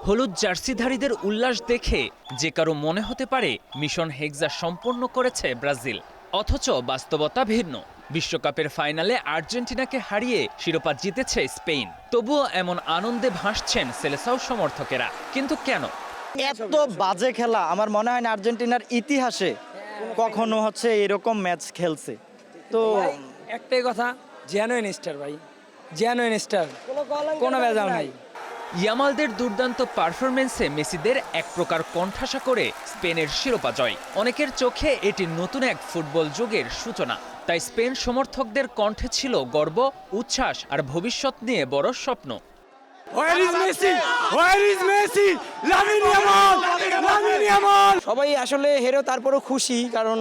হলুদ জার্সিধারীদের উল্লাস দেখে যে কারো মনে হতে পারে মিশন হেক্সা সম্পন্ন করেছে ব্রাজিল, অথচ বাস্তবতা ভিন্ন। বিশ্বকাপের ফাইনালে আর্জেন্টিনাকে হারিয়ে শিরোপা জিতেছে স্পেন, তবুও এমন আনন্দে ভাসছেন সেলেসাও সমর্থকেরা। কিন্তু কেন? এত বাজে খেলা আমার মনে হয় না আর্জেন্টিনার ইতিহাসে কখনো এরকম ম্যাচ খেলছে। তো একটাই কথা, জেনুইন স্টার ভাই, জেনুইন স্টার, কোনো ভেজাল নাই। ইয়ামালদের দুর্দান্ত পারফরমেন্সে মেসিদের এক প্রকার কণ্ঠাসা করে স্পেনের শিরোপা জয়। অনেকের চোখে এটি নতুন এক ফুটবল যুগের সূচনা। তাই স্পেন সমর্থকদের কণ্ঠে ছিল গর্ব, উচ্ছ্বাস আর ভবিষ্যৎ নিয়ে বড় স্বপ্ন। সবাই আসলে হেরেও তারপরও খুশি, কারণ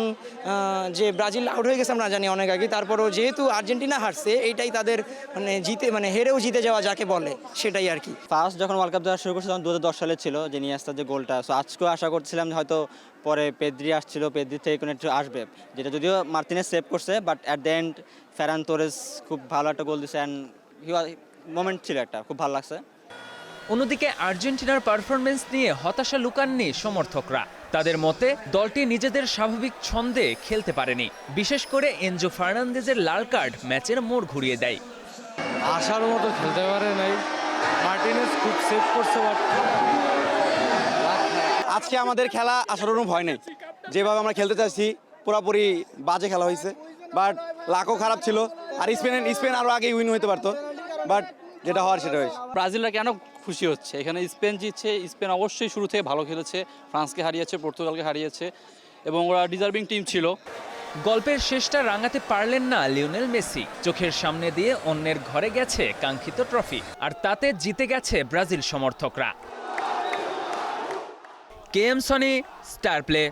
যে ব্রাজিল আউট হয়ে গেছে আমরা জানি অনেক আগে, তারপরও যেহেতু আর্জেন্টিনা হারছে এইটাই তাদের হেরেও জিতে যাওয়া যাকে বলে সেটাই আর কি। ফার্স্ট যখন ওয়ার্ল্ড কাপ দেওয়া শুরু করছে তখন 2010 সালে ছিল যে নিয়াস্তার যে গোলটা, সো আজকেও আশা করছিলাম যে হয়তো পরে পেদ্রি আসছিল, পেদ্রি থেকে কোনো একটু আসবে, যেটা যদিও মার্টিনেজ সেভ করছে, but at the end Ferran Torres খুব ভালো একটা গোল দিছে অ্যান্ড মোমেন্ট ছিল একটা, খুব ভালো লাগছে। অন্যদিকে আর্জেন্টিনার পারফরমেন্স নিয়ে হতাশা লুকাননি সমর্থকরা। তাদের মতে দলটি নিজেদের স্বাভাবিক ছন্দে খেলতে পারেনি, বিশেষ করে এনজো ফার্নান্দেজের লাল কার্ড ম্যাচের মোড় ঘুরিয়ে দেয়। আশার মতো খেলতে পারে নাই, মার্টিনেজ খুব সেভ করছে। আজকে আমাদের খেলা আসার কোনো ভয় নেই, যেভাবে আমরা খেলতে চাইছি পুরোপুরি বাজে খেলা হয়েছে, বাট লাকও খারাপ ছিল। আর স্পেন আরও আগেই উইন হতে পারতো, বাট যেটা হওয়ার সেটা হয়েছে। ব্রাজিলরা কেন খুশি হচ্ছে? এখানে স্পেন জিতছে, স্পেন অবশ্যই শুরু থেকে ভালো খেলেছে, ফ্রান্সকে হারিয়েছে, পর্তুগালকে হারিয়েছে এবং ওরা ডিজার্ভিং টিম ছিল। গল্পের শেষটা রাঙাতে পারলেন না লিওনেল মেসি। চোখের সামনে দিয়ে অন্যের ঘরে গেছে কাঙ্ক্ষিত ট্রফি, আর তাতে জিতে গেছে ব্রাজিল সমর্থকরা। KM Sony, star play.